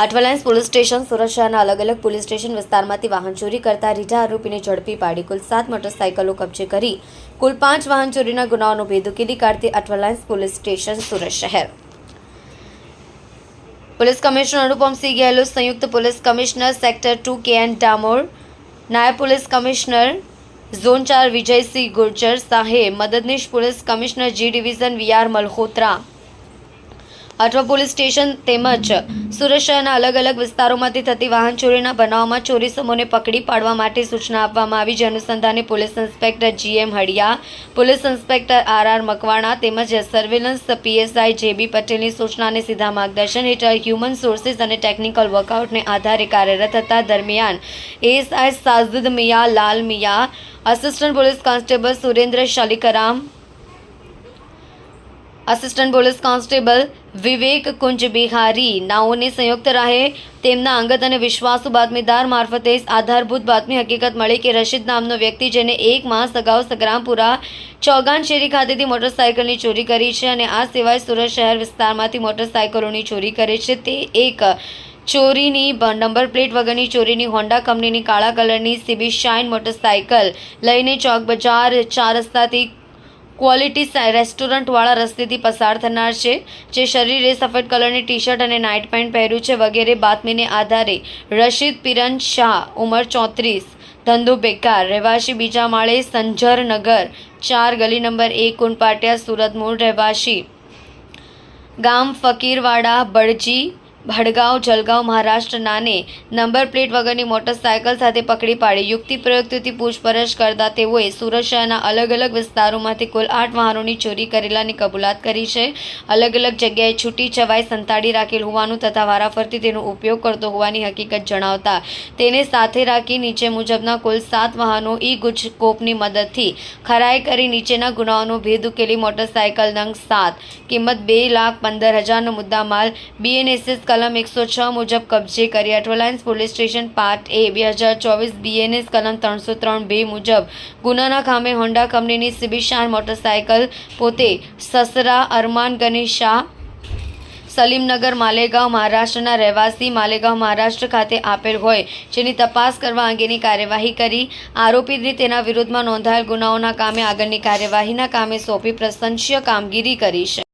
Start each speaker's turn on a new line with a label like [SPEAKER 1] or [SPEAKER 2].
[SPEAKER 1] Athwa Lines police station Surat શહેરના અલગ અલગ પોલીસ સ્ટેશન વિસ્તારમાંથી વાહન ચોરી કરતા રીઢા આરોપીને ઝડપી પાડી કુલ 7 મોટરસાઇકલો કબજે કરી કુલ 5 વાહન ચોરીના ગુનાઓનો ભેદ ઉકેલી કાઢતી અઠવાલાઇન્સ પોલીસ સ્ટેશન સુરત શહેર। पुलिस कमिश्नर अनुपम सिंह गहलोत, संयुक्त police commissioner sector 2 K N. Damor, नायब police commissioner zone 4 Vijay Singh Gurjar साहे, मददनीश police commissioner G division V R. Malhotra, Athwa police station तेमज सुरत शहરના અલગ અલગ વિસ્તારોમાંથી થતી વાહન ચોરીના બનાવમાં ચોરી સમૂહને પકડી પાડવા માટે સૂચના આપવામાં આવી, જે અનુસંધાને police inspector G M. Hadiya, police inspector R R. Makwana તેમજ સર્વેલન્સ પીએસઆઈ જે.બી. પટેલની સૂચનાને સીધા માર્ગદર્શન હેઠળ હ્યુમન સોર્સિસ અને ટેકનિકલ વર્કઆઉટને આધારે કાર્યરત હતા। દરમિયાન ASI Sajid Miya, Lal Miya, assistant police constable Surendra Shalikram, assistant police constable Vivek Kunj Bihari નાઓને સંયુક્ત રાહે તેમના અંગત અને વિશ્વાસુ બાતમીદાર મારફતે આધારભૂત બાતમી હકીકત મળી કે રશીદ નામનો વ્યક્તિ જેને 1 માસ અગાઉ સગરામપુરા ચોગાન શેરી ખાતેથી મોટરસાઇકલની ચોરી કરી છે અને આ સિવાય સુરત શહેર વિસ્તારમાંથી મોટરસાઇકલોની ચોરી કરે છે, તે એક ચોરીની નંબર પ્લેટ વગરની ચોરીની હોન્ડા કંપનીની કાળા કલરની સીબી શાઇન મોટરસાઇકલ લઈને ચોક બજાર 4 રસ્તાથી ક્વોલિટી રેસ્ટોરન્ટવાળા રસ્તેથી પસાર થનાર છે, જે શરીરે સફેદ કલરની ટી શર્ટ અને નાઇટ પેન્ટ પહેર્યું છે વગેરે બાતમીને આધારે રશીદ પીરન શાહ, ઉંમર 34, ધંધો બેકાર, રહેવાસી બીજા માળે, સંજરનગર 4 ગલી નંબર 1 કુંડપાટિયા, સુરત, મૂળ રહેવાસી ગામ ફકીરવાડા, બળજી, ભડગાંવ, જલગાંવ, મહારાષ્ટ્ર નાને નંબર પ્લેટ વગરની મોટરસાઇકલ સાથે પકડી પાડી યુક્તિ પ્રયુક્તિથી પૂછપરછ કરતા તેઓએ સુરત શહેરના અલગ અલગ વિસ્તારોમાંથી કુલ 8 વાહનોની ચોરી કરેલાની કબૂલાત કરી છે। અલગ અલગ જગ્યાએ છૂટી છવાઈ સંતાડી રાખેલ હોવાનું તથા વારાફરતી તેનો ઉપયોગ કરતો હોવાની હકીકત જણાવતા તેને સાથે રાખી નીચે મુજબના કુલ 7 વાહનો ઈ ગુજકોપની મદદથી ખરાઈ કરી નીચેના ગુનાઓનો ભેદ ઉકેલી મોટરસાઇકલ નંગ 7 કિંમત 2,15,000નો મુદ્દામાલ બીએનએસએસ कलम 106 मुजब कब्जे करी। Athwalines police station part A 2024 BNS कलम 303 मुजब गुनाना कामे Honda company CB Shine motorcycle पोते ससरा अरमान गणेश शाह सलीमनगर मालेगांव महाराष्ट्रना રહેવાસી मालेगांव महाराष्ट्र खाते आपेल होय, जेनी तपास करवा अंगेनी कार्यवाही करी आरोपीने तेना विरुद्धमां नोंधाયેલ गुनाओना कामे आगळनी कार्यवाहीना कामे सोंपी प्रशंसनीय कामगीरी करी छे।